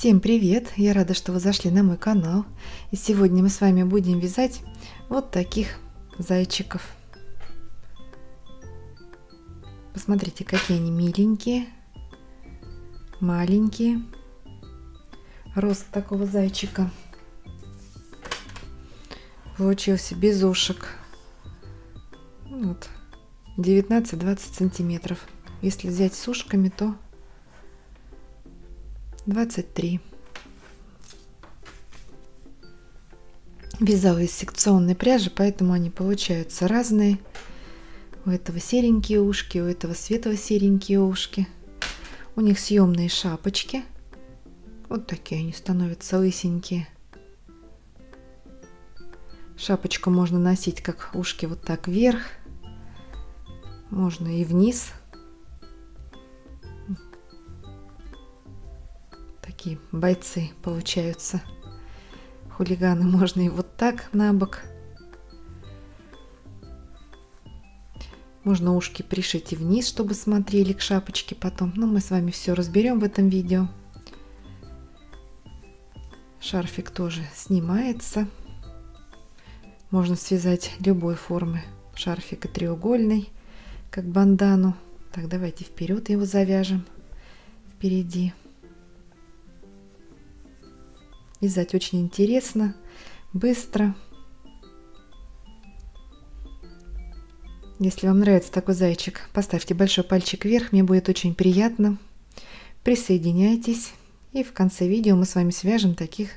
Всем привет! Я рада, что вы зашли на мой канал. И сегодня мы с вами будем вязать вот таких зайчиков. Посмотрите, какие они миленькие, маленькие. Рост такого зайчика получился без ушек. Вот, 19-20 сантиметров. Если взять с ушками, то 23. Вязала из секционной пряжи, поэтому они получаются разные. У этого серенькие ушки, у этого светло-серенькие ушки. У них съемные шапочки. Вот такие они становятся лысенькие. Шапочку можно носить как ушки вот так вверх. Можно и вниз. Такие бойцы получаются. Хулиганы. Можно и вот так на бок. Можно ушки пришить и вниз, чтобы смотрели к шапочке потом. Но мы с вами все разберем в этом видео. Шарфик тоже снимается. Можно связать любой формы шарфика треугольный, как бандану. Так, давайте вперед его завяжем. Впереди. Вязать очень интересно, быстро. Если вам нравится такой зайчик, поставьте большой пальчик вверх, мне будет очень приятно. Присоединяйтесь, и в конце видео мы с вами свяжем таких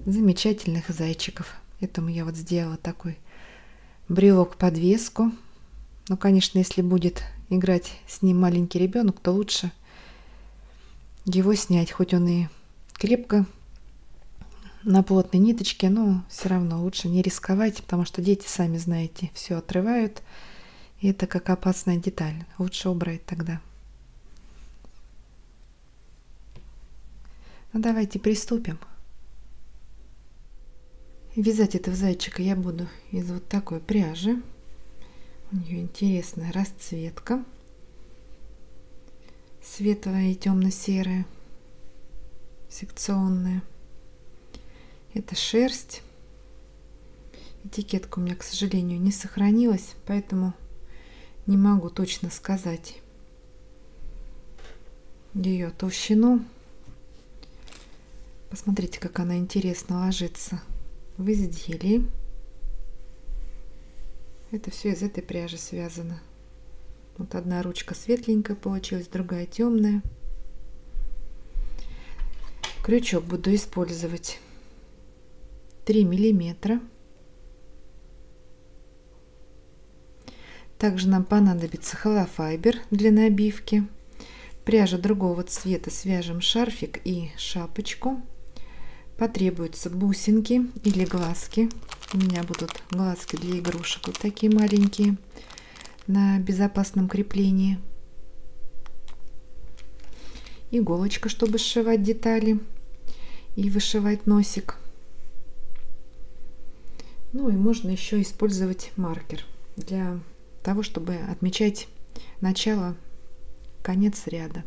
замечательных зайчиков. Этому я вот сделала такой брелок-подвеску. Но, конечно, если будет играть с ним маленький ребенок, то лучше его снять, хоть он и крепко на плотной ниточке, но все равно лучше не рисковать, потому что дети, сами знаете, все отрывают. И это как опасная деталь. Лучше убрать тогда. Ну, давайте приступим. Вязать этого зайчика я буду из вот такой пряжи. У нее интересная расцветка. Светлая и темно-серая. Секционная. Это шерсть. Этикетка у меня, к сожалению, не сохранилась, поэтому не могу точно сказать ее толщину. Посмотрите, как она интересно ложится в изделии. Это все из этой пряжи связано. Вот одна ручка светленькая получилась, другая темная. Крючок буду использовать 3 миллиметра. Также нам понадобится холофайбер для набивки. Пряжа другого цвета, свяжем шарфик и шапочку. Потребуются бусинки или глазки. У меня будут глазки для игрушек, вот такие маленькие, на безопасном креплении. Иголочка, чтобы сшивать детали и вышивать носик. Ну и можно еще использовать маркер для того, чтобы отмечать начало, конец ряда.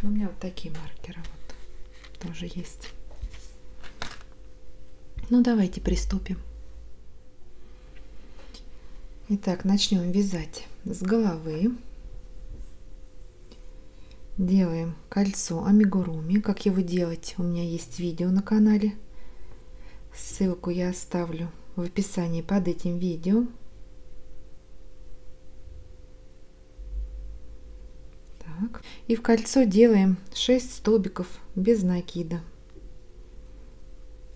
У меня вот такие маркеры вот тоже есть. Ну, давайте приступим. Итак, начнем вязать с головы. Делаем кольцо амигуруми. Как его делать, у меня есть видео на канале. Ссылку я оставлю в описании под этим видео. Так. И в кольцо делаем 6 столбиков без накида.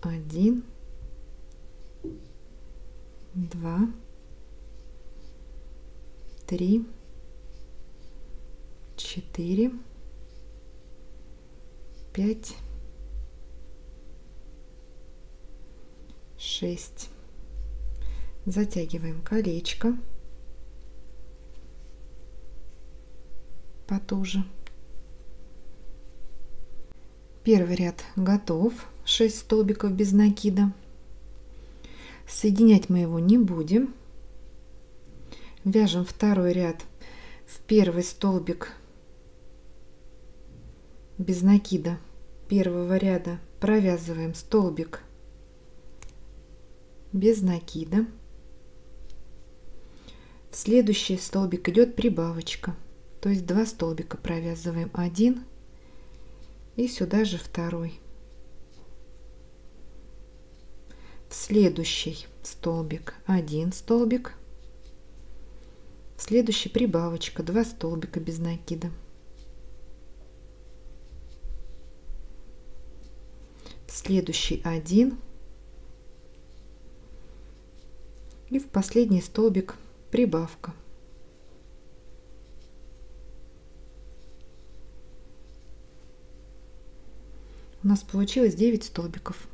1, 2, 3, 4, 5, 6. Затягиваем колечко потуже. Первый ряд готов. 6 столбиков без накида. Соединять мы его не будем. Вяжем второй ряд. В первый столбик без накида первого ряда провязываем столбик без накида. В следующий столбик идет прибавочка, то есть 2 столбика провязываем, 1 и сюда же второй. В следующий столбик 1 столбик, в следующий прибавочка, 2 столбика без накида. В следующий 1 и в последний столбик прибавка. У нас получилось 9 столбиков.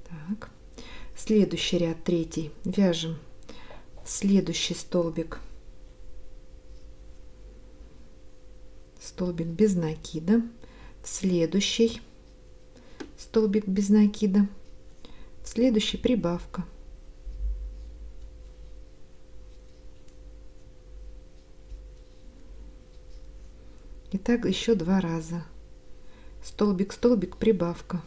Так. Следующий ряд, третий, вяжем в следующий столбик без накида, в следующий столбик без накида, в следующий прибавка. И так еще 2 раза. Столбик, столбик, прибавка.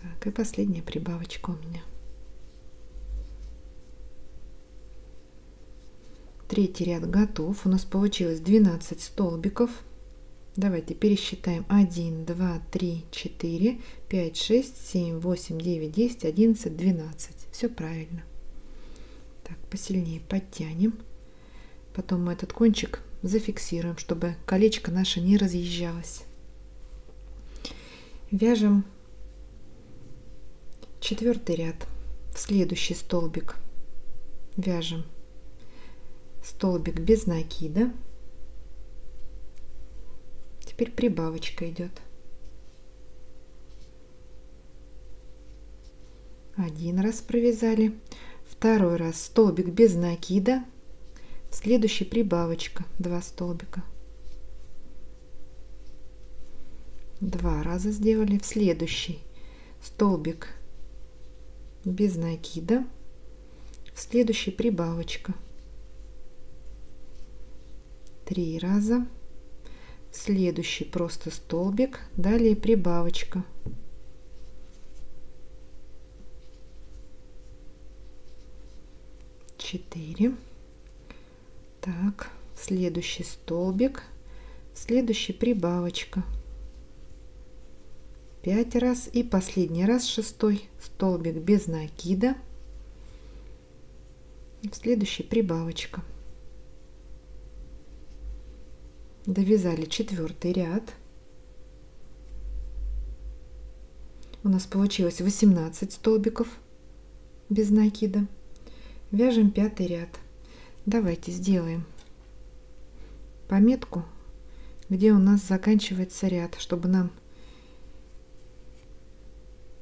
Так, и последняя прибавочка у меня. Третий ряд готов. У нас получилось 12 столбиков. Давайте пересчитаем. 1, 2, 3, 4, 5, 6, 7, 8, 9, 10, 11, 12. Все правильно. Так, посильнее подтянем. Потом мы этот кончик зафиксируем, чтобы колечко наше не разъезжалось. Вяжем 4-й ряд. В следующий столбик вяжем столбик без накида. Теперь прибавочка идет. 1 раз провязали, 2 раз столбик без накида, в следующий прибавочка, 2 столбика. 2 раза сделали, в следующий столбик без накида, в следующий прибавочка. 3 раза, в следующий просто столбик, далее прибавочка. Четыре. Так, следующий столбик, следующий прибавочка. 5 раз и последний раз 6-й столбик без накида, в следующий прибавочка. Довязали 4-й ряд. У нас получилось 18 столбиков без накида. Вяжем 5-й ряд. Давайте сделаем пометку, где у нас заканчивается ряд, чтобы нам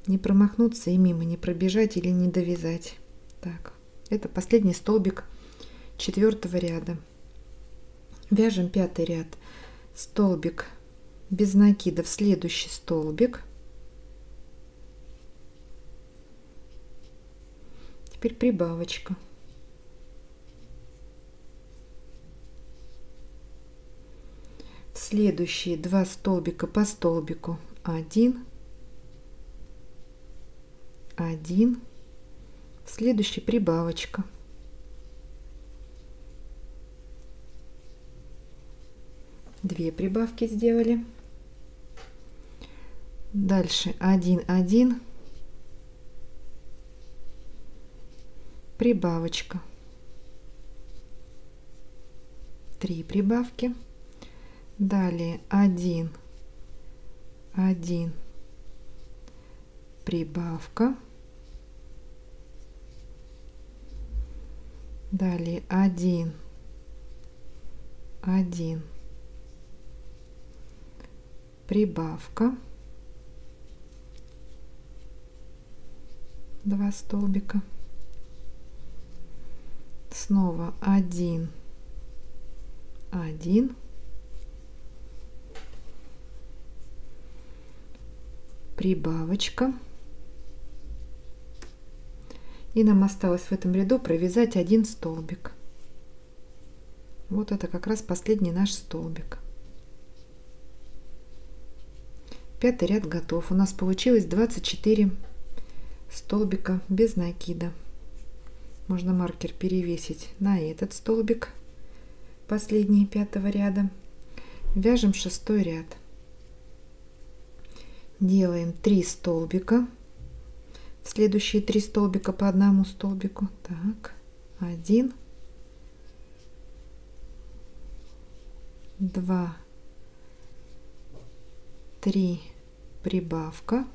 не промахнуться и мимо не пробежать или не довязать. Так, это последний столбик 4-го ряда. Вяжем 5-й ряд, столбик без накида в следующий столбик. Теперь прибавочка. В следующие 2 столбика по столбику 1, 1, в следующий прибавочка. Две прибавки сделали. Дальше 1, 1, прибавочка. 3 прибавки. Далее 1, 1, прибавка. Далее 1, 1, прибавка, 2 столбика, снова 1, 1, прибавочка, и нам осталось в этом ряду провязать 1 столбик. Вот это как раз последний наш столбик. Пятый ряд готов. У нас получилось 24 столбика без накида. Можно маркер перевесить на этот столбик, последний, пятого ряда. Вяжем 6-й ряд. Делаем 3 столбика. В следующие 3 столбика по одному столбику. Так, 1, 2, 3, прибавка.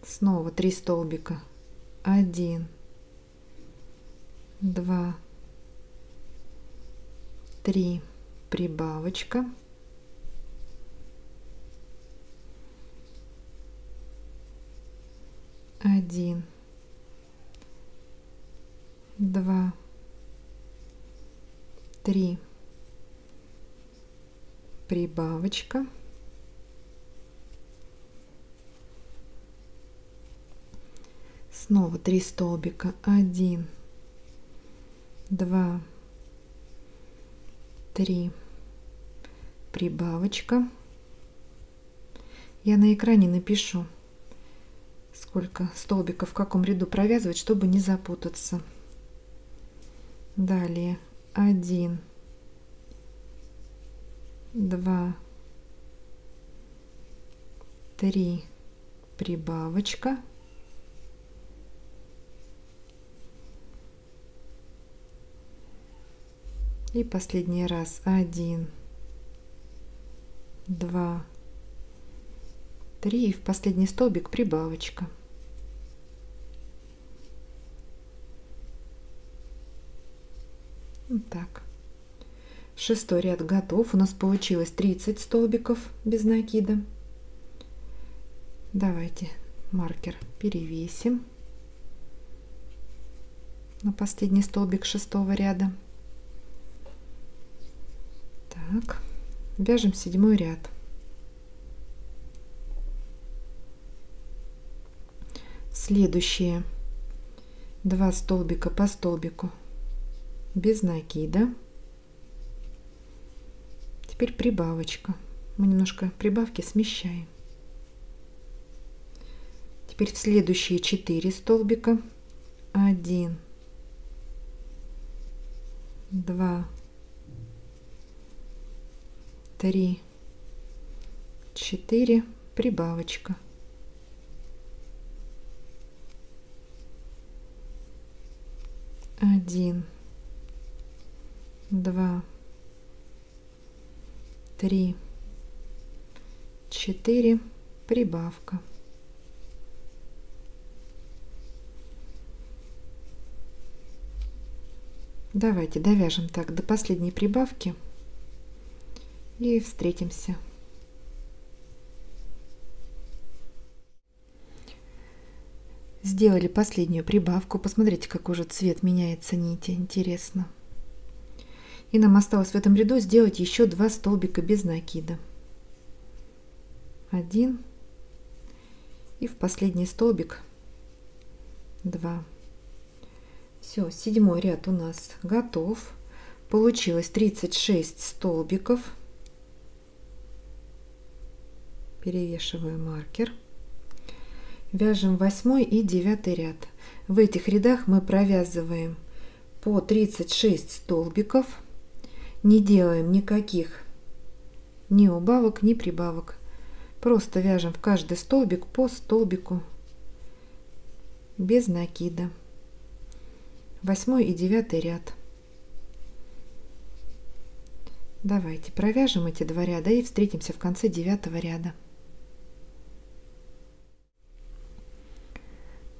Снова 3 столбика. 1, 2, 3, прибавочка. Один, 2, 3, прибавочка. Снова 3 столбика. 1, 2, 3, прибавочка. Я на экране напишу, сколько столбиков в каком ряду провязывать, чтобы не запутаться. Далее 1, 2, 3, прибавочка. И последний раз 1, 2, 3, и в последний столбик прибавочка. Вот так. 6-й ряд готов. У нас получилось 30 столбиков без накида. Давайте маркер перевесим на последний столбик 6-го ряда. Так, вяжем 7-й ряд. Следующие 2 столбика по столбику без накида. Теперь прибавочка. Мы немножко прибавки смещаем. Теперь в следующие 4 столбика 1, 2, 3, 4, прибавочка. Один, 2, 3, 4, прибавка. Давайте довяжем так до последней прибавки и встретимся. Сделали последнюю прибавку. Посмотрите, какой уже цвет меняется нити. Интересно. И нам осталось в этом ряду сделать еще 2 столбика без накида. 1 и в последний столбик 2. Все, 7-й ряд у нас готов. Получилось 36 столбиков. Перевешиваю маркер. Вяжем 8 и 9 ряд. В этих рядах мы провязываем по 36 столбиков. Не делаем никаких ни убавок, ни прибавок. Просто вяжем в каждый столбик по столбику без накида. 8 и 9 ряд. Давайте провяжем эти 2 ряда и встретимся в конце 9 ряда.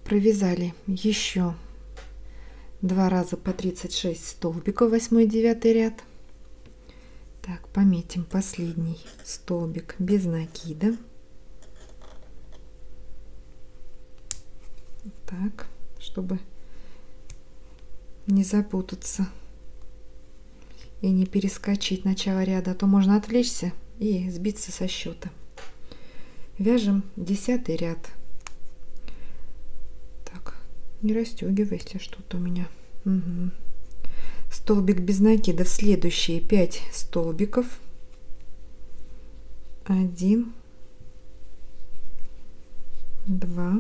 Провязали еще 2 раза по 36 столбиков, 8 и 9 ряд. Так, пометим последний столбик без накида. Так, чтобы не запутаться и не перескочить начало ряда, а то можно отвлечься и сбиться со счета. Вяжем 10 ряд. Так, не расстегивайся, что-то у меня. Угу. Столбик без накида в следующие 5 столбиков. 1, 2,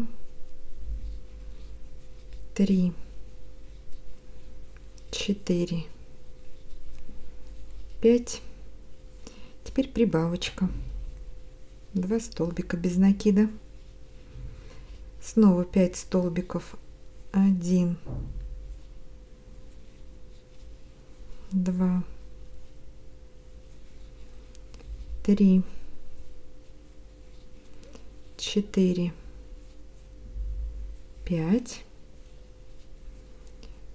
3, 4, 5. Теперь прибавочка. 2 столбика без накида. Снова 5 столбиков. 1, 2, 3, 4, 5.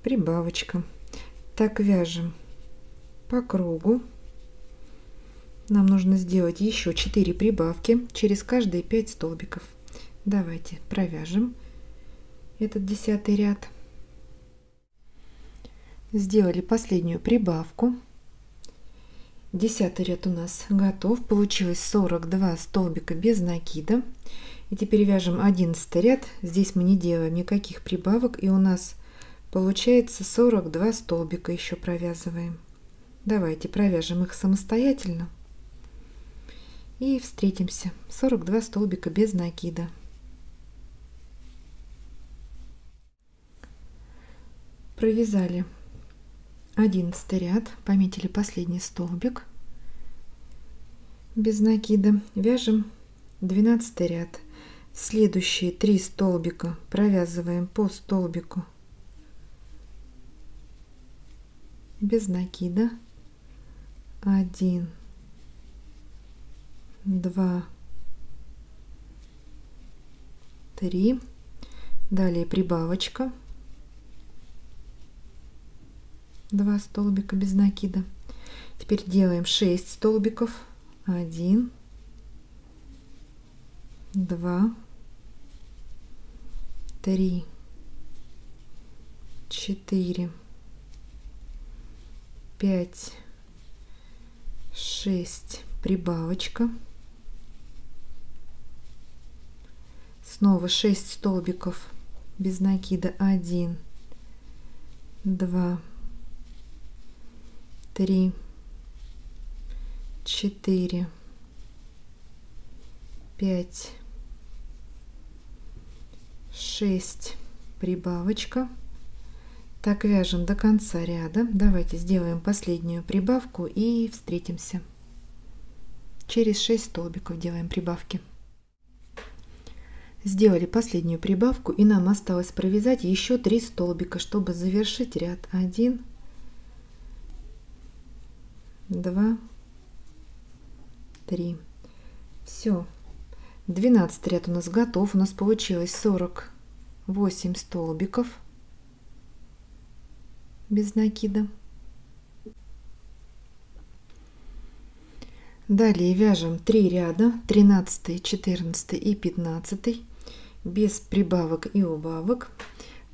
Прибавочка. Так вяжем по кругу. Нам нужно сделать еще 4 прибавки через каждые 5 столбиков. Давайте провяжем этот 10 ряд. Сделали последнюю прибавку. 10 ряд у нас готов. Получилось 42 столбика без накида. И теперь вяжем 11 ряд. Здесь мы не делаем никаких прибавок. И у нас получается 42 столбика еще провязываем. Давайте провяжем их самостоятельно. И встретимся. 42 столбика без накида. Провязали 11 ряд, пометили последний столбик без накида. Вяжем 12 ряд. Следующие 3 столбика провязываем по столбику без накида. 1, 2, 3. Далее прибавочка. 2 столбика без накида. Теперь делаем 6 столбиков. 1, 2, 3, 4, 5, 6. Прибавочка. Снова 6 столбиков без накида. 1, 2, 3, 4, 5, 6. Прибавочка. Так вяжем до конца ряда. Давайте сделаем последнюю прибавку и встретимся. Через 6 столбиков делаем прибавки. Сделали последнюю прибавку, и нам осталось провязать еще 3 столбика, чтобы завершить ряд. 1, 2, 3. Все. 12 ряд у нас готов. У нас получилось 48 столбиков без накида. Далее вяжем 3 ряда, 13, 14 и 15, без прибавок и убавок,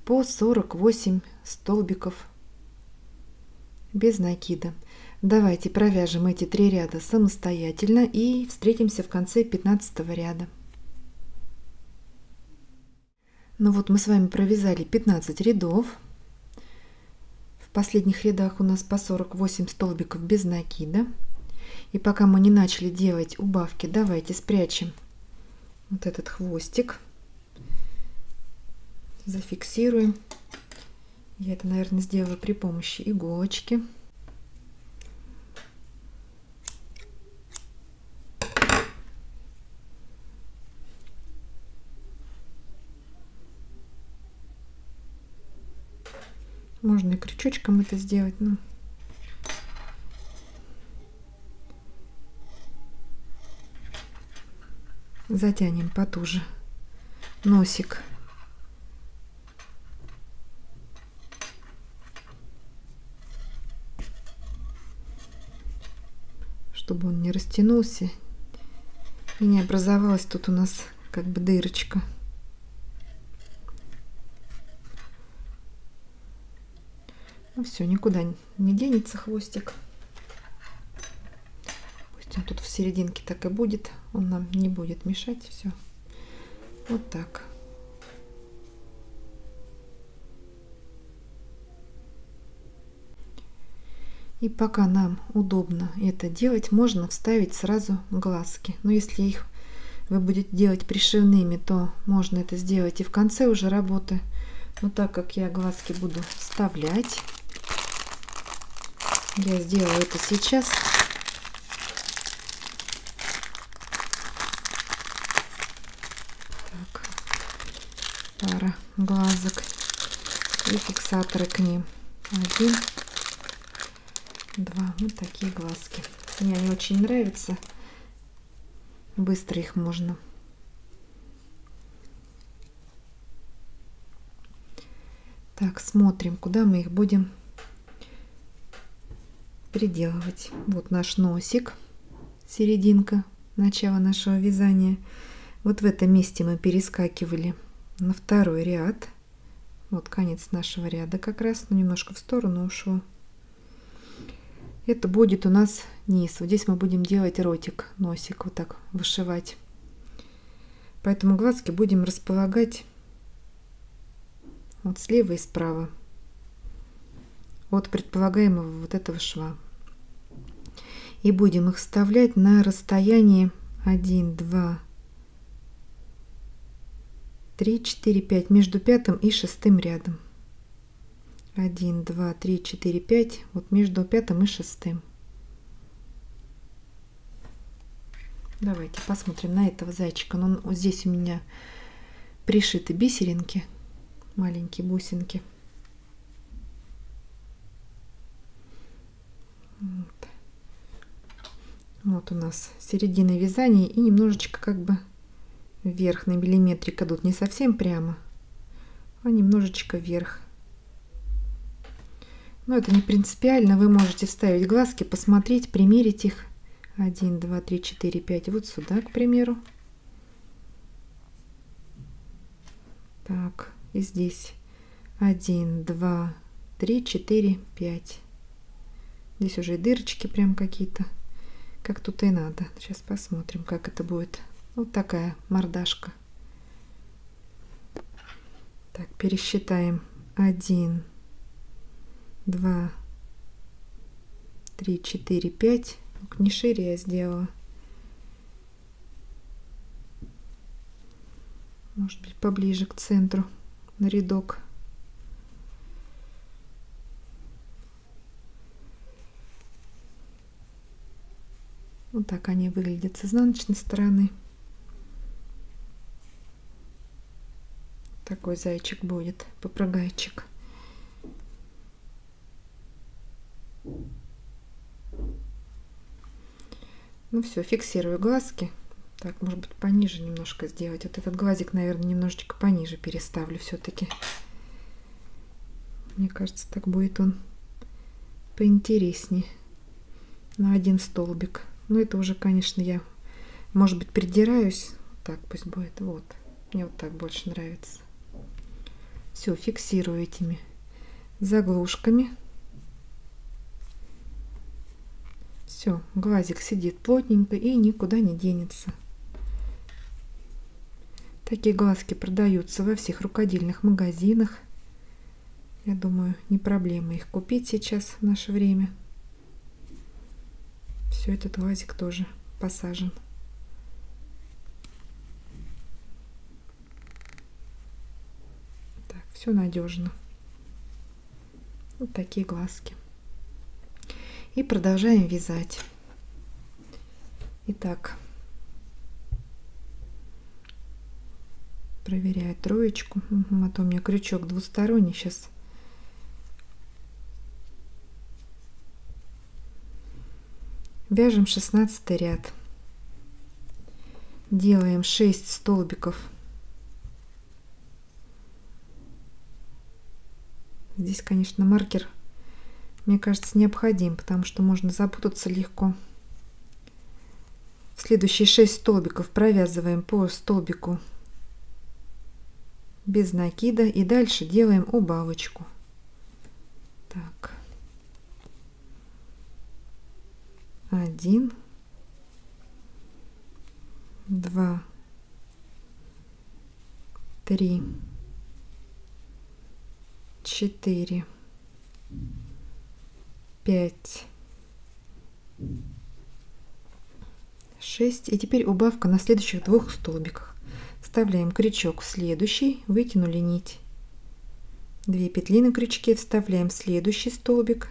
по 48 столбиков без накида. Давайте провяжем эти 3 ряда самостоятельно и встретимся в конце 15 ряда. Ну вот мы с вами провязали 15 рядов. В последних рядах у нас по 48 столбиков без накида. И пока мы не начали делать убавки, давайте спрячем вот этот хвостик. Зафиксируем. Я это, наверное, сделаю при помощи иголочки. Можно и крючочком это сделать, но затянем потуже носик. Чтобы он не растянулся и не образовалась тут у нас как бы дырочка. Ну все, никуда не денется хвостик. Пусть он тут в серединке так и будет. Он нам не будет мешать. Все. Вот так. И пока нам удобно это делать, можно вставить сразу глазки. Но если их вы будете делать пришивными, то можно это сделать и в конце уже работы. Но так как я глазки буду вставлять, я сделаю это сейчас. Так, пара глазок и фиксаторы к ним. 1, 2, вот такие глазки. Мне они очень нравятся. Быстро их можно. Так, смотрим, куда мы их будем приделывать. Вот наш носик, серединка, начало нашего вязания. Вот в этом месте мы перескакивали на второй ряд. Вот конец нашего ряда как раз, но немножко в сторону ушло. Это будет у нас низ. Вот здесь мы будем делать ротик, носик, вот так вышивать. Поэтому глазки будем располагать вот слева и справа от предполагаемого вот этого шва. И будем их вставлять на расстоянии 1, 2, 3, 4, 5 между 5 и 6 рядом. 1, 2, 3, 4, 5 вот между 5 и 6. Давайте посмотрим на этого зайчика. Он вот здесь у меня пришиты бисеринки, маленькие бусинки. Вот у нас середина вязания и немножечко как бы вверх на миллиметрик идут, не совсем прямо, а немножечко вверх. Но это не принципиально, вы можете вставить глазки, посмотреть, примерить их. 1, 2, 3, 4, 5 вот сюда, к примеру. Так, и здесь 1, 2, 3, 4, 5. Здесь уже и дырочки прям какие-то, как тут и надо. Сейчас посмотрим, как это будет. Вот такая мордашка. Так, пересчитаем. 1, 2, 3, 4, 5. Не шире я сделала. Может быть, поближе к центру на рядок. Вот так они выглядят с изнаночной стороны. Такой зайчик будет, попугайчик. Ну все, фиксирую глазки. Так, может быть, пониже немножко сделать. Вот этот глазик, наверное, немножечко пониже переставлю все-таки. Мне кажется, так будет он поинтереснее. На один столбик. Но это уже, конечно, я, может быть, придираюсь. Так пусть будет. Вот. Мне вот так больше нравится. Все, фиксирую этими заглушками. Все, глазик сидит плотненько и никуда не денется. Такие глазки продаются во всех рукодельных магазинах. Я думаю, не проблема их купить сейчас в наше время. Все, этот глазик тоже посажен. Так, все надежно. Вот такие глазки. И продолжаем вязать. Итак, проверяю троечку. А то у меня крючок двусторонний. Сейчас вяжем 16 ряд. Делаем 6 столбиков. Здесь, конечно, маркер, мне кажется, необходим, потому что можно запутаться легко. В следующие 6 столбиков провязываем по столбику без накида и дальше делаем убавочку. Так. 1, 2, 3, 4, 5, 6. И теперь убавка на следующих двух столбиках. Вставляем крючок в следующий, вытянули нить. 2 петли на крючке, вставляем в следующий столбик,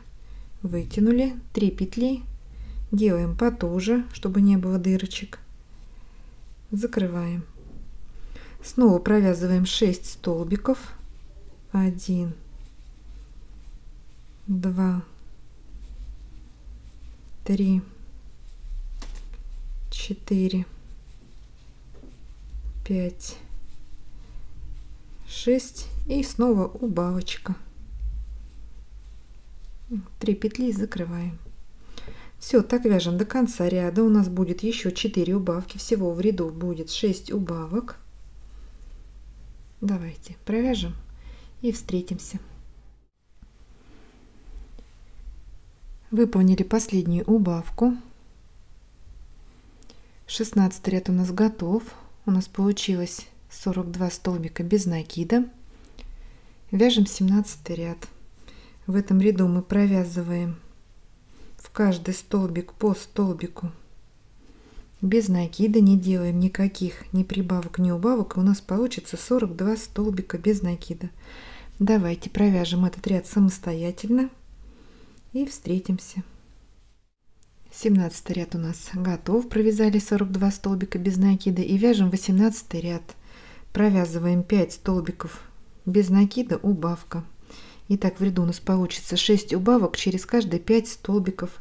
вытянули 3 петли, делаем потуже, чтобы не было дырочек, закрываем. Снова провязываем 6 столбиков. 1, 2, 3, 4, 5, 6 и снова убавочка. 3 петли, закрываем. Все, так вяжем до конца ряда. У нас будет еще 4 убавки. Всего в ряду будет 6 убавок. Давайте провяжем и встретимся. Выполнили последнюю убавку. 16 ряд у нас готов. У нас получилось 42 столбика без накида. Вяжем 17 ряд. В этом ряду мы провязываем в каждый столбик по столбику без накида, не делаем никаких ни прибавок, ни убавок, и у нас получится 42 столбика без накида. Давайте провяжем этот ряд самостоятельно и встретимся. 17 ряд у нас готов. Провязали 42 столбика без накида и вяжем 18 ряд. Провязываем 5 столбиков без накида, убавка. Итак, в ряду у нас получится 6 убавок через каждые 5 столбиков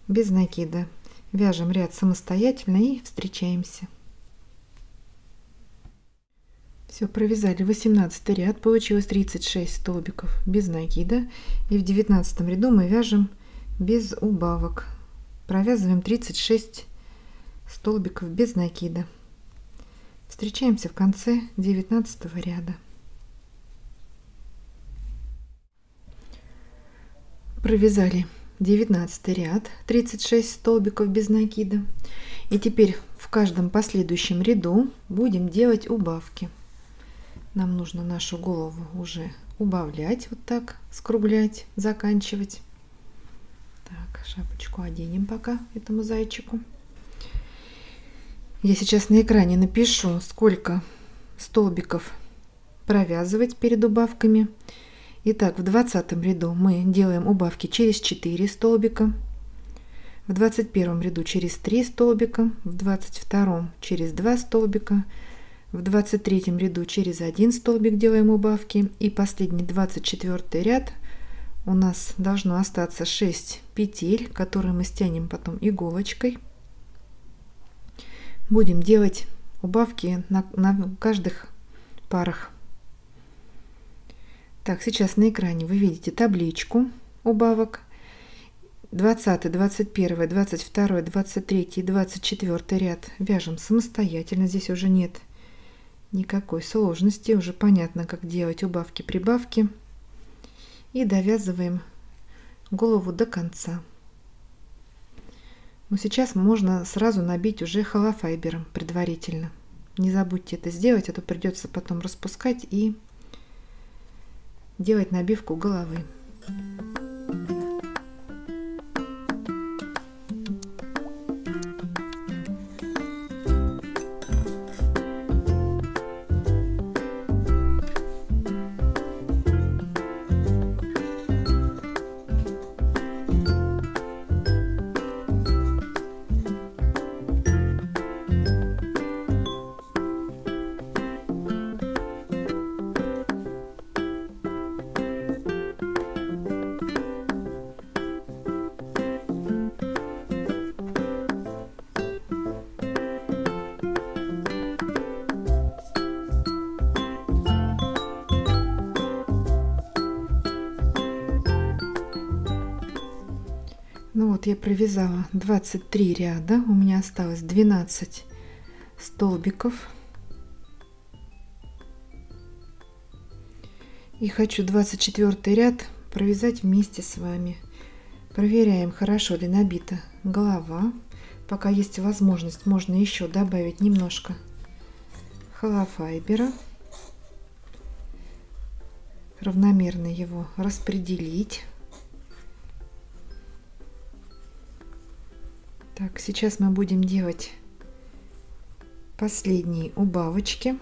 без накида. Вяжем ряд самостоятельно и встречаемся. Все, провязали 18 ряд, получилось 36 столбиков без накида. И в 19 ряду мы вяжем без убавок. Провязываем 36 столбиков без накида. Встречаемся в конце 19 ряда. Провязали 19 ряд, 36 столбиков без накида. И теперь в каждом последующем ряду будем делать убавки. Нам нужно нашу голову уже убавлять, вот так, скруглять, заканчивать. Так, шапочку оденем пока этому зайчику. Я сейчас на экране напишу, сколько столбиков провязывать перед убавками. Итак, в 20 ряду мы делаем убавки через 4 столбика, в 21 ряду через 3 столбика, в 22 через 2 столбика, в 23 ряду через 1 столбик делаем убавки, и последний 24 ряд у нас должно остаться 6 петель, которые мы стянем потом иголочкой. Будем делать убавки на каждых парах. Так, сейчас на экране вы видите табличку убавок. 20, 21, 22, 23 и 24 ряд вяжем самостоятельно. Здесь уже нет никакой сложности. Уже понятно, как делать убавки-прибавки. И довязываем голову до конца. Но сейчас можно сразу набить уже холофайбером предварительно. Не забудьте это сделать, а то придется потом распускать и делать набивку головы. Ну вот я провязала 23 ряда, у меня осталось 12 столбиков. И хочу 24 ряд провязать вместе с вами. Проверяем, хорошо ли набита голова. Пока есть возможность, можно еще добавить немножко холофайбера. Равномерно его распределить. Так, сейчас мы будем делать последние убавочки.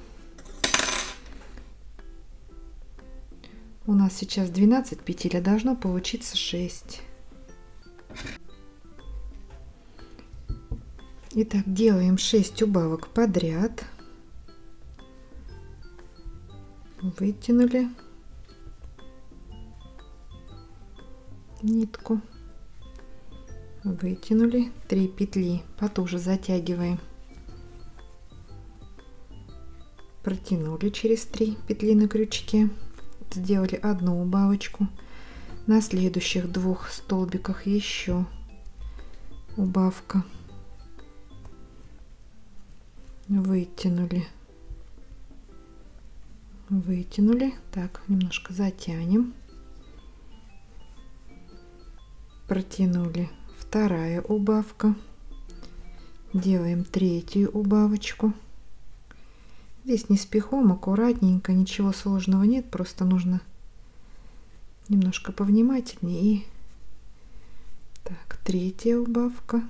У нас сейчас 12 петель, а должно получиться 6. Итак, делаем 6 убавок подряд. Вытянули нитку, вытянули 3 петли, потуже затягиваем, протянули через 3 петли на крючке, сделали одну убавочку, на следующих 2 столбиках еще убавка, вытянули, вытянули, так, немножко затянем, протянули, вторая убавка, делаем 3-ю убавочку. Здесь не спехом, аккуратненько, ничего сложного нет, просто нужно немножко повнимательнее. И так, 3-я убавка,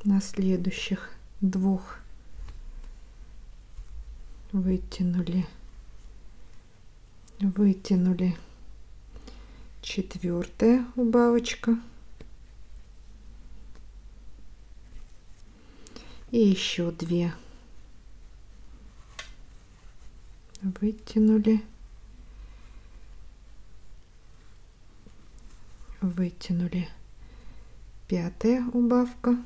на следующих 2 вытянули, вытянули, 4-я убавочка и еще 2 вытянули, вытянули, 5-я убавка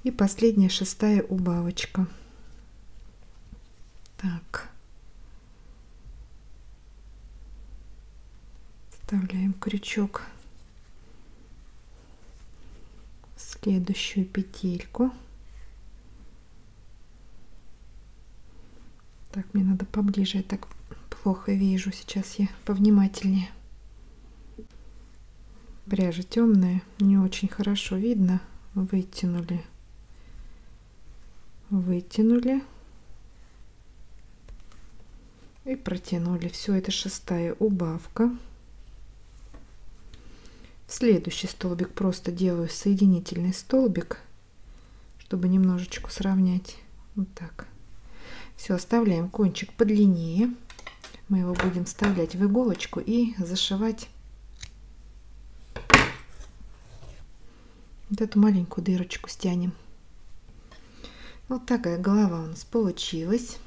и последняя 6-я убавочка. Так, вставляем крючок в следующую петельку. Так, мне надо поближе, я так плохо вижу, сейчас я повнимательнее. Пряжа темная, не очень хорошо видно. Вытянули, вытянули и протянули. Все, это 6-я убавка. В следующий столбик просто делаю соединительный столбик, чтобы немножечко сравнять. Вот так. Все, оставляем кончик подлиннее. Мы его будем вставлять в иголочку и зашивать вот эту маленькую дырочку, стянем. Вот такая голова у нас получилась.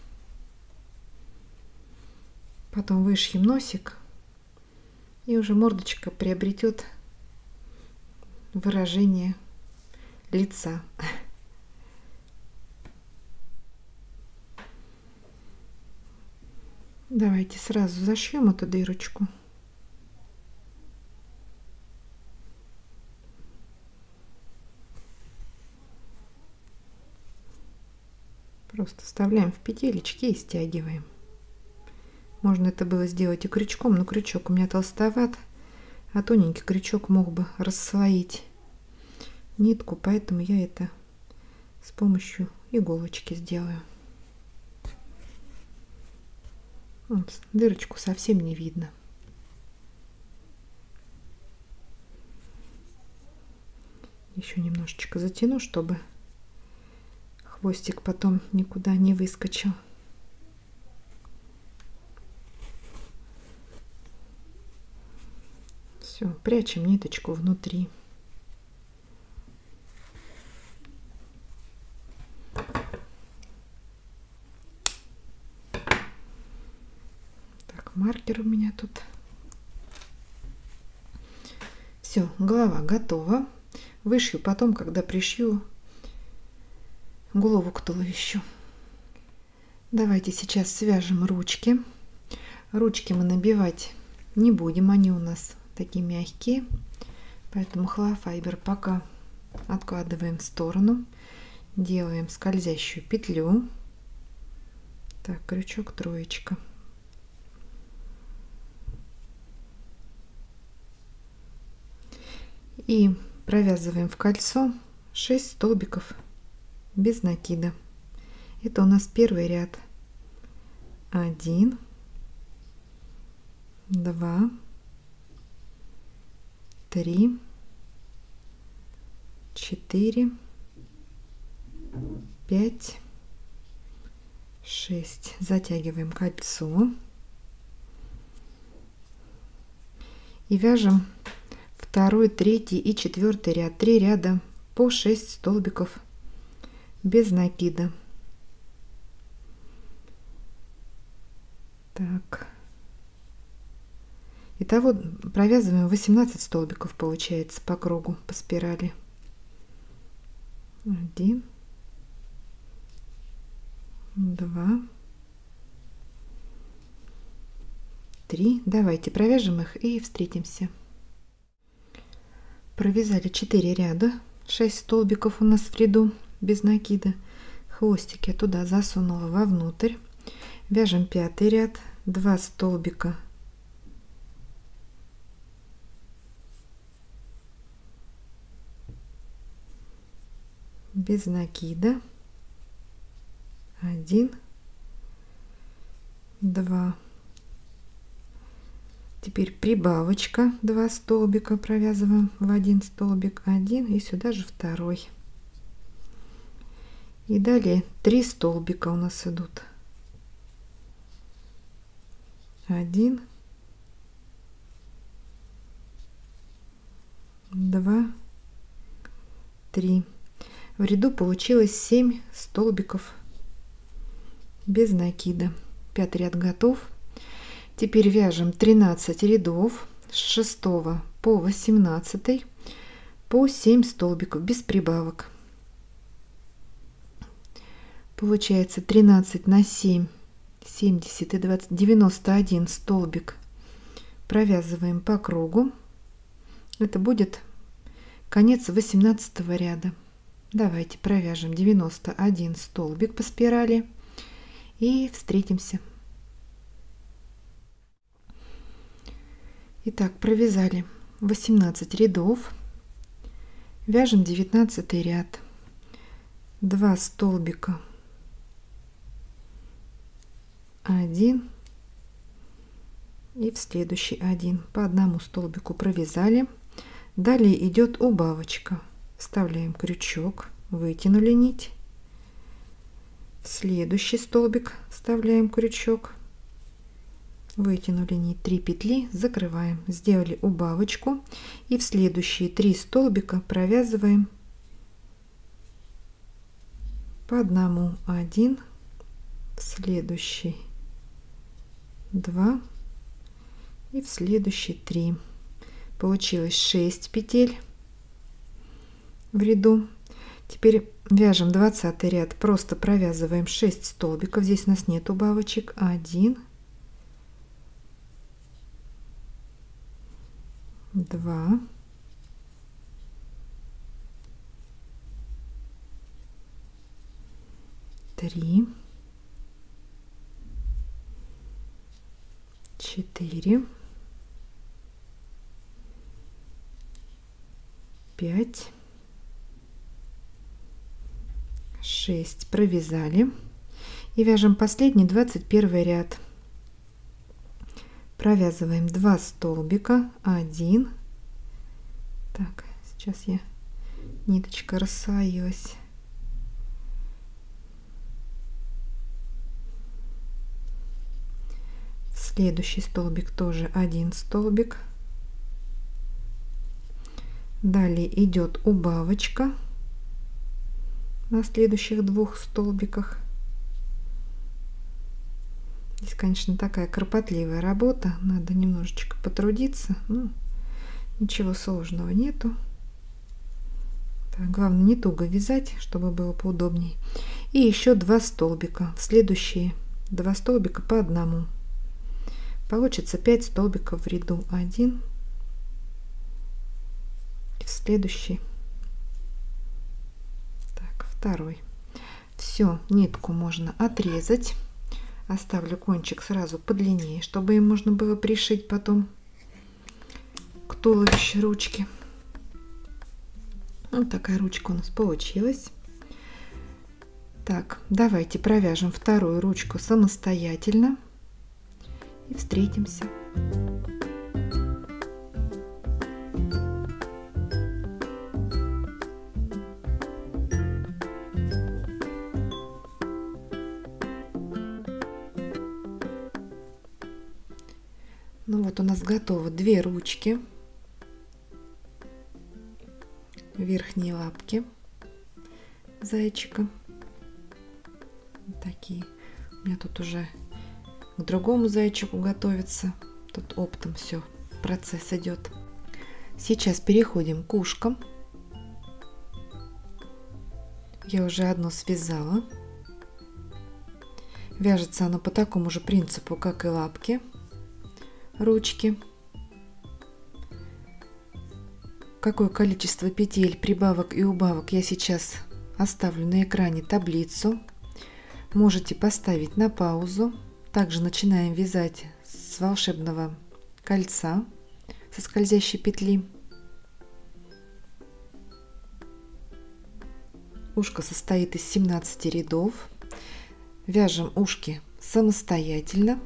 Потом вышьем носик, и уже мордочка приобретет выражение лица. Давайте сразу зашьем эту дырочку. Просто вставляем в петелечки и стягиваем. Можно это было сделать и крючком, но крючок у меня толстоват, а тоненький крючок мог бы расслоить нитку, поэтому я это с помощью иголочки сделаю. Вот, дырочку совсем не видно. Еще немножечко затяну, чтобы хвостик потом никуда не выскочил. Все, прячем ниточку внутри. Так, маркер у меня тут. Все, голова готова. Вышью потом, когда пришью голову к туловищу. Давайте сейчас свяжем ручки. Ручки мы набивать не будем, они у нас такие мягкие, поэтому холофайбер пока откладываем в сторону. делаем скользящую петлю. Так, крючок, троечка. И провязываем в кольцо 6 столбиков без накида. Это у нас первый ряд. 1, 2, 3, 4, 5, 6. Затягиваем кольцо и вяжем второй, третий и четвертый ряд. 3 ряда по 6 столбиков без накида. Так. Итого провязываем 18 столбиков, получается, по кругу, по спирали. 1, 2, 3. Давайте провяжем их и встретимся. Провязали 4 ряда, 6 столбиков у нас в ряду без накида. Хвостик я туда засунула вовнутрь. Вяжем 5 ряд, 2 столбика без накида. 1, 2. Теперь прибавочка, 2 столбика провязываем в 1 столбик, 1 и сюда же второй. И далее 3 столбика у нас идут. 1, 2, 3. В ряду получилось 7 столбиков без накида. 5 ряд готов. Теперь вяжем 13 рядов с 6 по 18 по 7 столбиков без прибавок. Получается 13 на 7, 70 и 20, 91 столбик провязываем по кругу. Это будет конец 18 ряда. Давайте провяжем 91 столбик по спирали и встретимся. Итак, провязали 18 рядов, вяжем 19 ряд, 2 столбика, 1 и в следующий 1 по одному столбику провязали. Далее идет убавочка. Вставляем крючок, вытянули нить, в следующий столбик вставляем крючок, вытянули нить, 3 петли, закрываем, сделали убавочку и в следующие 3 столбика провязываем по одному. 1, в следующий 2 и в следующий 3. Получилось 6 петель в ряду. Теперь вяжем 20 ряд, просто провязываем 6 столбиков. Здесь у нас нет убавочек. 1, 2, 3, 4, 5, 6. Провязали и вяжем последний 21 ряд. Провязываем 2 столбика, 1. Так, сейчас я ниточка рассвоилась. В следующий столбик тоже 1 столбик. Далее идет убавочка на следующих 2 столбиках. Здесь, конечно, такая кропотливая работа, надо немножечко потрудиться, но ничего сложного нету. Так, главное не туго вязать, чтобы было поудобнее. И еще 2 столбика, в следующие 2 столбика по одному. Получится 5 столбиков в ряду. 1 и в следующий. Так, второй. Все, нитку можно отрезать. Оставлю кончик сразу подлиннее, чтобы им можно было пришить потом к туловищу ручки. Вот такая ручка у нас получилась. Так, давайте провяжем вторую ручку самостоятельно и встретимся. Ну вот у нас готовы две ручки, верхние лапки зайчика. Вот такие. У меня тут уже к другому зайчику готовится. Тут оптом все, процесс идет. Сейчас переходим к ушкам. Я уже одно связала. Вяжется оно по такому же принципу, как и лапки. Ручки. Какое количество петель, прибавок и убавок я сейчас оставлю на экране таблицу. Можете поставить на паузу. Также начинаем вязать с волшебного кольца, со скользящей петли. Ушко состоит из 17 рядов. Вяжем ушки самостоятельно.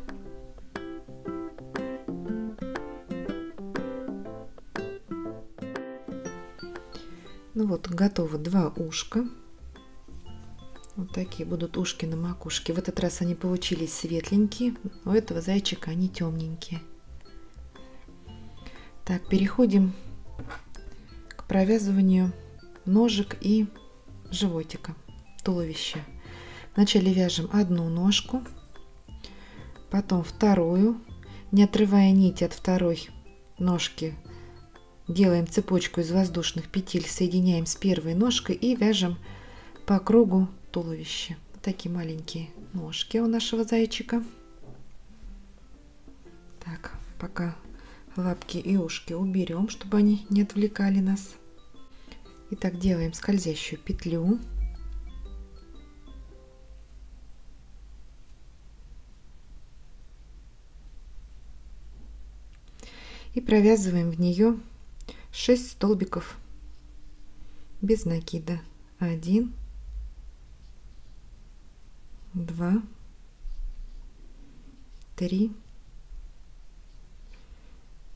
Ну вот, готово два ушка. Вот такие будут ушки на макушке. В этот раз они получились светленькие. У этого зайчика они темненькие. Так, переходим к провязыванию ножек и животика, туловища. Вначале вяжем одну ножку, потом вторую. Не отрывая нить от второй ножки, делаем цепочку из воздушных петель, соединяем с первой ножкой и вяжем по кругу туловища. Вот такие маленькие ножки у нашего зайчика. Так, пока лапки и ушки уберем, чтобы они не отвлекали нас. Итак, делаем скользящую петлю. И провязываем в нее 6 столбиков без накида. 1, 2, 3,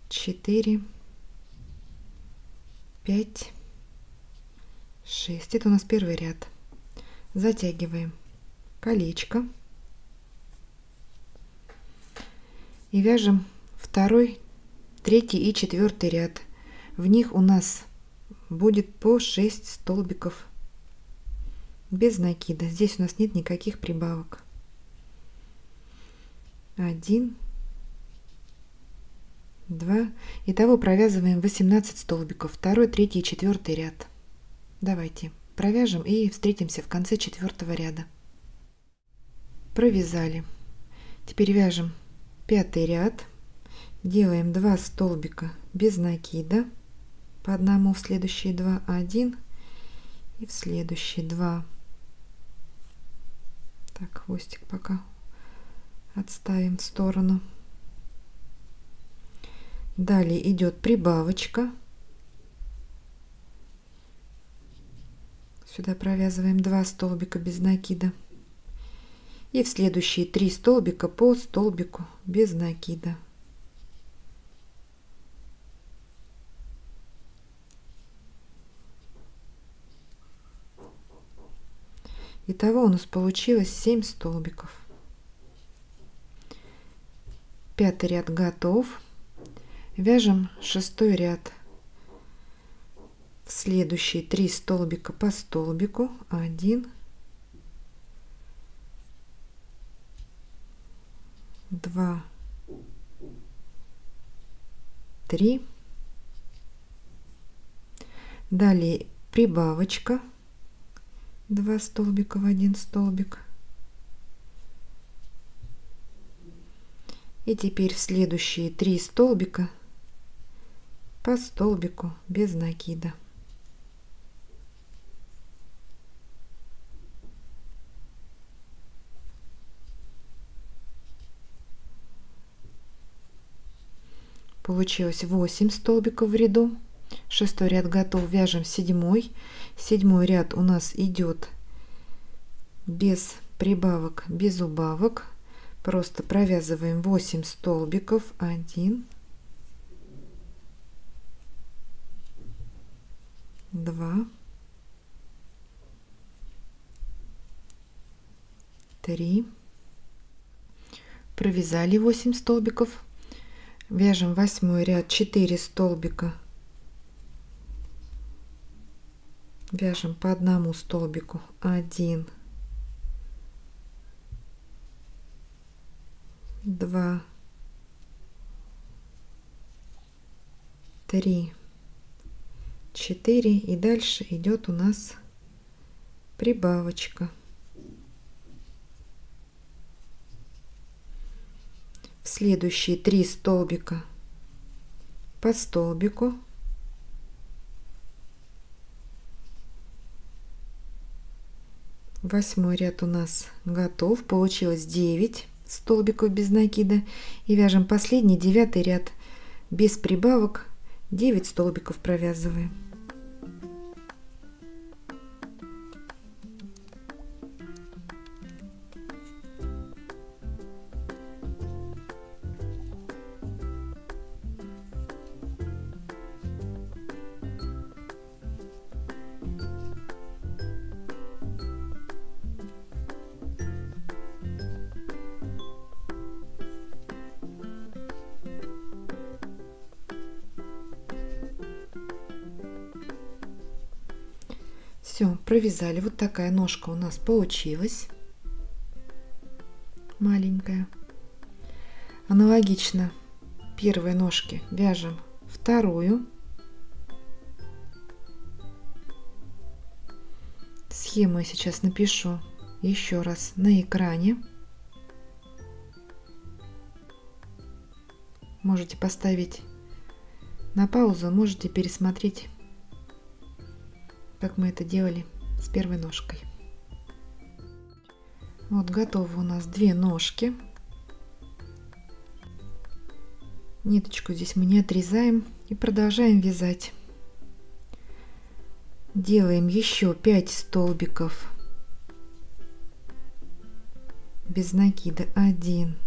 4, 5, 6. Это у нас первый ряд. Затягиваем колечко и вяжем второй, третий и четвертый ряд. В них у нас будет по 6 столбиков без накида. Здесь у нас нет никаких прибавок. 1, 2. Итого провязываем 18 столбиков. Второй, третий и четвертый ряд. Давайте провяжем и встретимся в конце четвертого ряда. Провязали. Теперь вяжем пятый ряд. Делаем 2 столбика без накида. По одному в следующие 2. 1 и в следующие 2. Так, хвостик пока отставим в сторону. Далее идет прибавочка. Сюда провязываем 2 столбика без накида. И в следующие 3 столбика по столбику без накида. Итого у нас получилось 7 столбиков. Пятый ряд готов. Вяжем 6-й ряд. В следующие 3 столбика по столбику. 1, 2, 3. Далее прибавочка. 2 столбика в 1 столбик. И теперь в следующие 3 столбика по столбику без накида. Получилось 8 столбиков в ряду. 6-й ряд готов. Вяжем 7-й. 7-й ряд у нас идет без прибавок, без убавок. Просто провязываем 8 столбиков. 1, 2, 3. Провязали 8 столбиков. Вяжем 8-й ряд 4 столбика. Вяжем по одному столбику. 1, 2, 3, 4. И дальше идет у нас прибавочка. В следующие 3 столбика по столбику. Восьмой ряд у нас готов. Получилось 9 столбиков без накида. И вяжем последний 9-й ряд без прибавок. 9 столбиков провязываем. Все, провязали. Вот такая ножка у нас получилась. Маленькая. Аналогично первой ножке вяжем вторую. Схему я сейчас напишу еще раз на экране. Можете поставить на паузу, можете пересмотреть, как мы это делали с первой ножкой. Вот готовы у нас 2 ножки. Ниточку здесь мы не отрезаем и продолжаем вязать. Делаем еще 5 столбиков без накида. 1,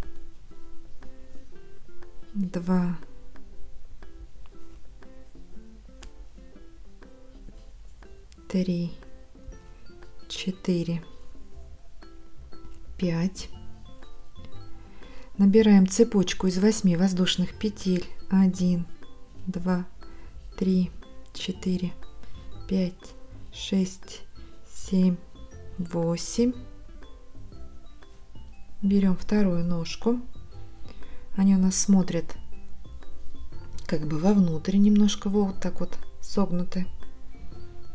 2, 3, 4, 5. Набираем цепочку из 8 воздушных петель. 1, 2, 3, 4, 5, 6, 7, 8. Берем вторую ножку. Они у нас смотрят как бы вовнутрь немножко, вот так вот согнуты.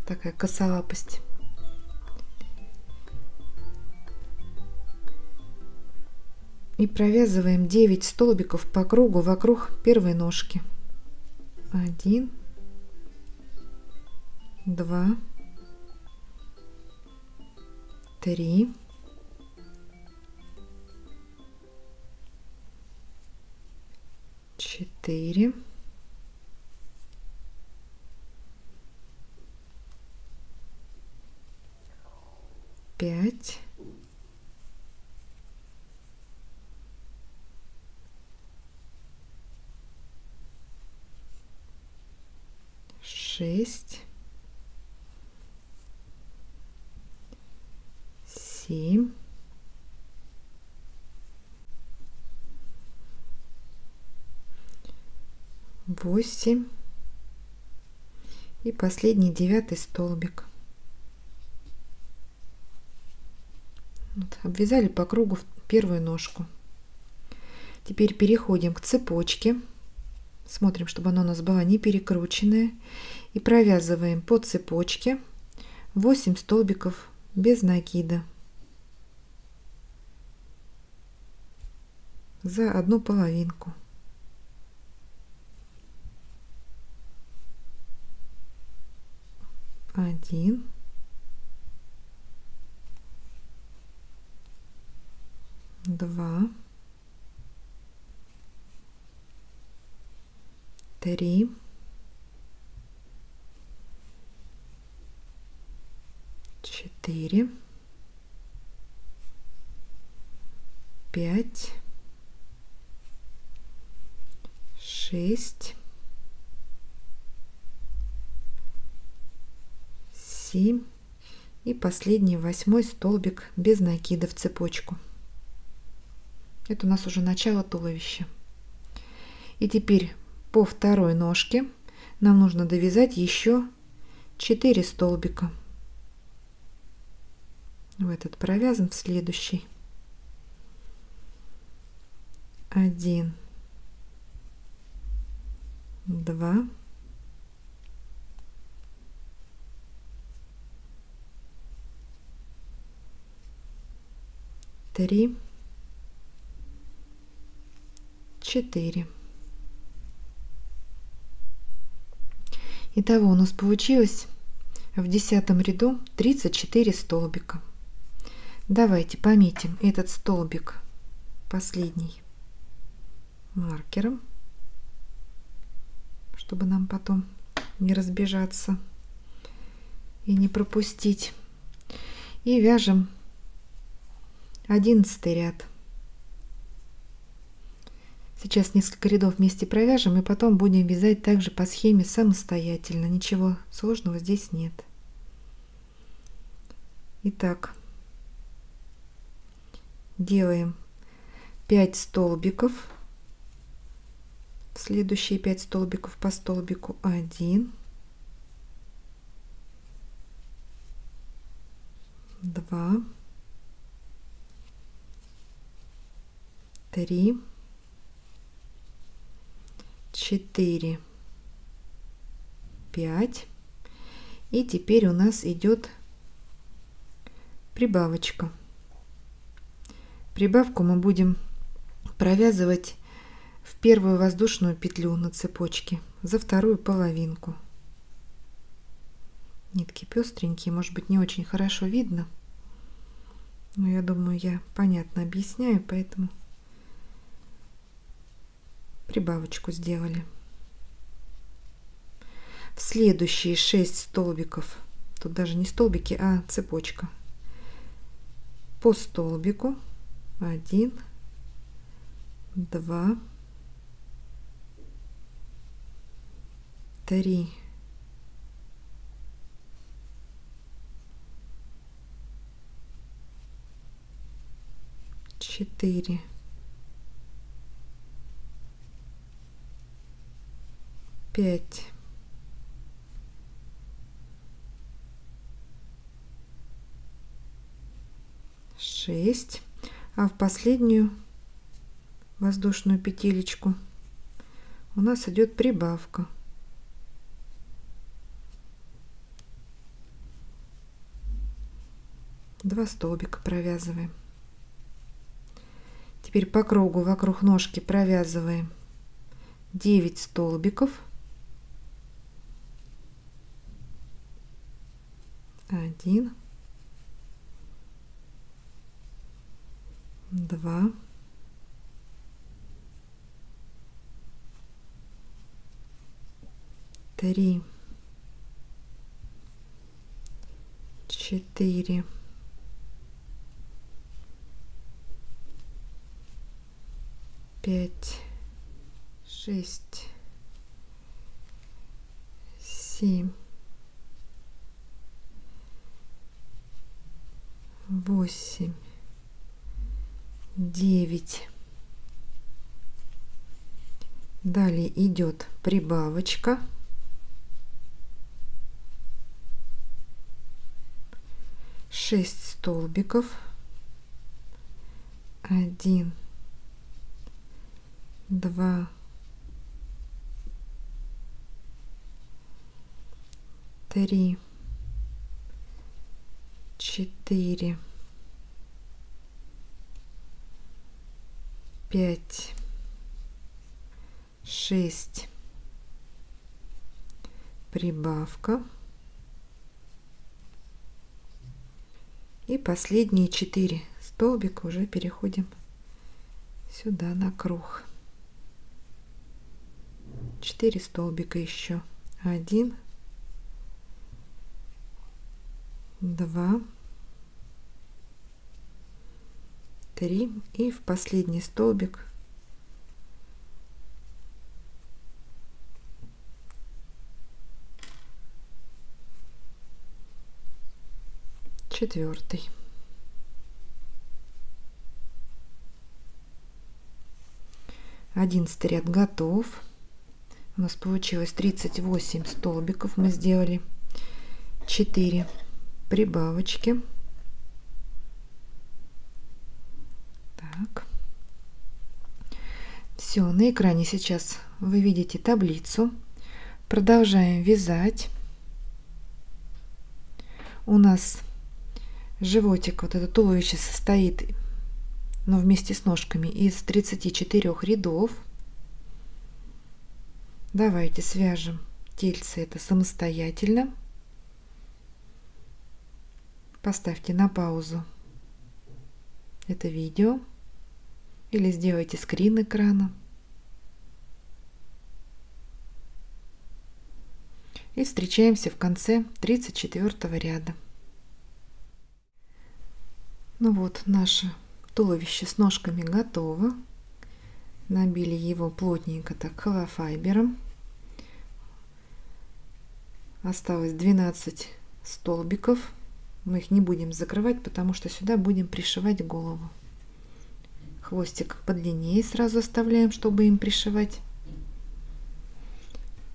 Такая косолапость. И провязываем 9 столбиков по кругу вокруг первой ножки. 1, 2, 3, 4, 5, 6, 7, 8 и последний 9 столбик. Вот, обвязали по кругу первую ножку. Теперь переходим к цепочке. Смотрим, чтобы она у нас была не перекрученная. И провязываем по цепочке 8 столбиков без накида. За одну половинку. Один. Два. 3, 4, 5, 6, 7 и последний 8 столбик без накида в цепочку. Это у нас уже начало туловища. И теперь по второй ножке нам нужно довязать еще 4 столбика. В этот провязан, в следующий 1, 2, 3, 4. Итого у нас получилось в 10 ряду 34 столбика. Давайте пометим этот столбик последний маркером, чтобы нам потом не разбежаться и не пропустить. И вяжем 11 ряд. Сейчас несколько рядов вместе провяжем и потом будем вязать также по схеме самостоятельно. Ничего сложного здесь нет. Итак, делаем 5 столбиков. Следующие 5 столбиков по столбику 1, 2, 3, 4, 5. И теперь у нас идет прибавочка. Прибавку мы будем провязывать в первую воздушную петлю на цепочке за вторую половинку. Нитки пестренькие, может быть, не очень хорошо видно, но я думаю, я понятно объясняю, поэтому прибавочку сделали. В следующие 6 столбиков, тут даже не столбики, а цепочка, по столбику 1, 2, 3, 4, 5, 6, а в последнюю воздушную петелечку у нас идет прибавка. Два столбика провязываем. Теперь по кругу вокруг ножки провязываем 9 столбиков. 1, 2, 3, 4, 5, 6, 7, 8, 9. Далее идет прибавочка. Шесть столбиков. 1, 2, 3, 4, 5, 6, прибавка. И последние 4 столбика уже переходим сюда на круг. 4 столбика еще. 1, 2, 3 и в последний столбик четвертый. Одиннадцатый ряд готов. У нас получилось 38 столбиков. Мы сделали 4 прибавочки. Так. Все, на экране сейчас вы видите таблицу. Продолжаем вязать. У нас животик, вот это туловище, состоит, но вместе с ножками, из 34 рядов. Давайте свяжем тельце это самостоятельно. Поставьте на паузу это видео или сделайте скрин экрана. И встречаемся в конце 34 ряда. Ну вот, наше туловище с ножками готово. Набили его плотненько так холофайбером. Осталось 12 столбиков. Мы их не будем закрывать, потому что сюда будем пришивать голову. Хвостик подлиннее сразу оставляем, чтобы им пришивать.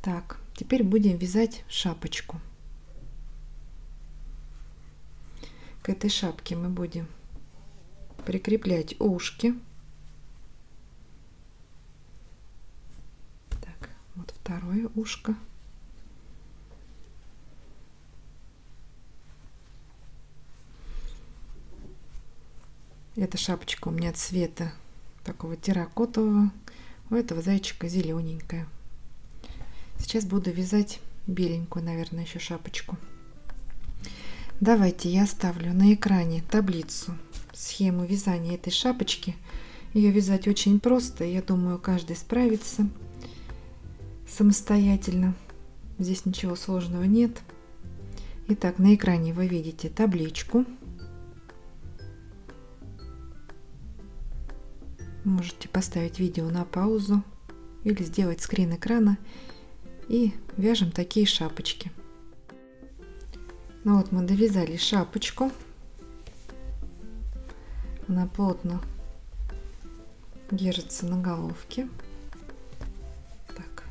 Так, теперь будем вязать шапочку. К этой шапке мы будем прикреплять ушки. Так, вот второе ушко. Эта шапочка у меня цвета такого терракотового, у этого зайчика зелененькая. Сейчас буду вязать беленькую, наверное, еще шапочку. Давайте я оставлю на экране таблицу, схему вязания этой шапочки. Ее вязать очень просто, я думаю, каждый справится самостоятельно. Здесь ничего сложного нет. Итак, на экране вы видите табличку. Можете поставить видео на паузу или сделать скрин экрана, и вяжем такие шапочки. Ну вот мы довязали шапочку. Она плотно держится на головке. Так.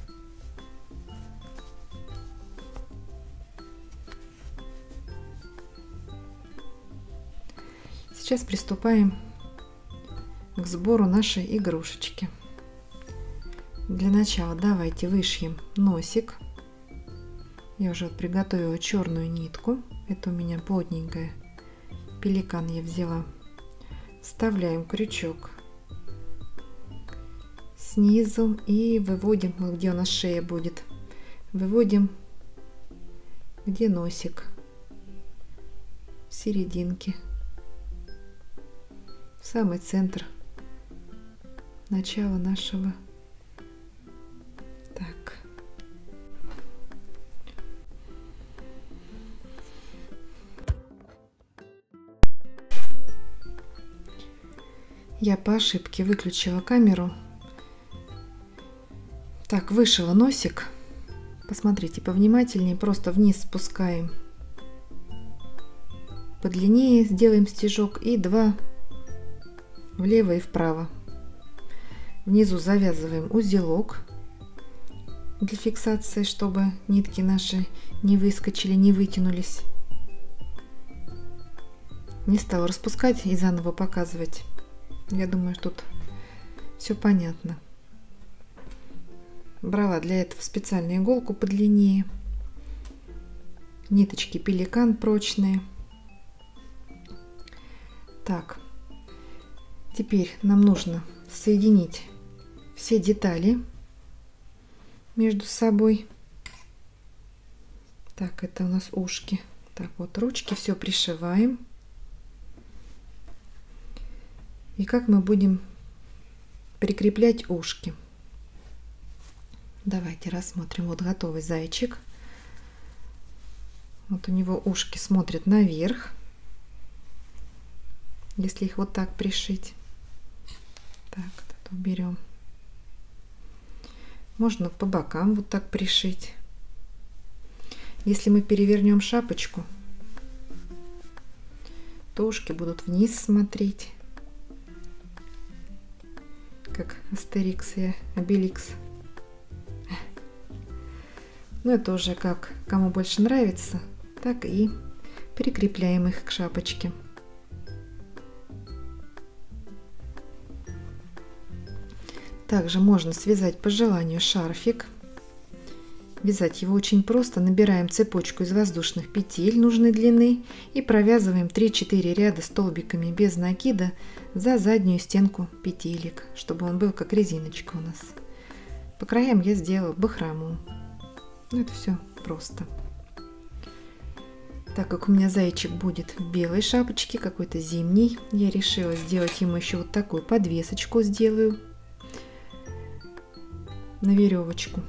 Сейчас приступаем к сбору нашей игрушечки. Для начала давайте вышьем носик. Я уже приготовила черную нитку. Это у меня плотненькая. Пеликан я взяла. Вставляем крючок снизу и выводим, где у нас шея будет. Выводим, где носик, в серединке, в самый центр начала нашего. Так. Я по ошибке выключила камеру. Так, вышила носик. Посмотрите повнимательнее, просто вниз спускаем. Подлиннее сделаем стежок и 2 влево и вправо. Внизу завязываем узелок для фиксации, чтобы нитки наши не выскочили, не вытянулись. Не стала распускать и заново показывать. Я думаю, тут все понятно. Брала для этого специальную иголку подлиннее. Ниточки пеликан прочные. Так, теперь нам нужно соединить все детали между собой. Так, это у нас ушки. Так, вот ручки, все пришиваем. И как мы будем прикреплять ушки? Давайте рассмотрим. Вот готовый зайчик. Вот у него ушки смотрят наверх, если их вот так пришить. Так, вот уберем. Можно по бокам вот так пришить. Если мы перевернем шапочку, то ушки будут вниз смотреть, как Астерикс и Обеликс. Ну, это уже как кому больше нравится, так и прикрепляем их к шапочке. Также можно связать по желанию шарфик. Вязать его очень просто. Набираем цепочку из воздушных петель нужной длины и провязываем 3-4 ряда столбиками без накида за заднюю стенку петелек, чтобы он был как резиночка у нас. По краям я сделала бахрому. Ну, это все просто. Так как у меня зайчик будет в белой шапочке, какой-то зимний, я решила сделать ему еще вот такую подвесочку, сделаю на веревочку.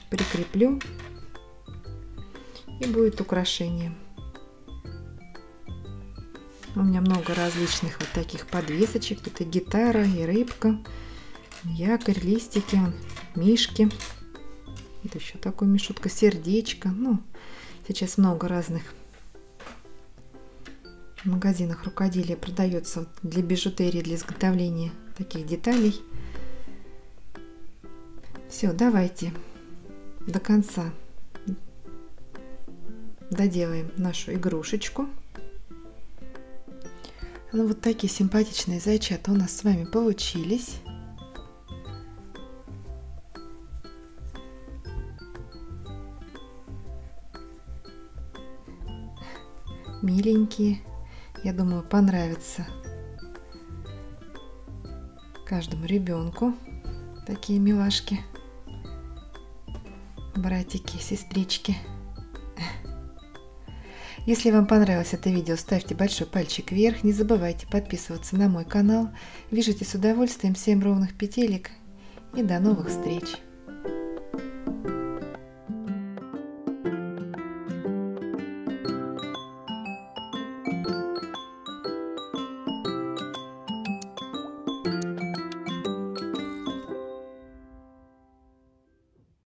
Прикреплю, и будет украшение. У меня много различных вот таких подвесочек. Тут и гитара, и рыбка, якорь, листики, мишки. Это еще такой мишутка, сердечко. Ну, сейчас много разных в магазинах рукоделия продается для бижутерии, для изготовления таких деталей. Все, давайте до конца доделаем нашу игрушечку. Ну, вот такие симпатичные зайчата у нас с вами получились. Миленькие. Я думаю, понравится каждому ребенку такие милашки. Братики, сестрички. Если вам понравилось это видео, ставьте большой пальчик вверх. Не забывайте подписываться на мой канал. Вяжите с удовольствием 7 ровных петелек. И до новых встреч!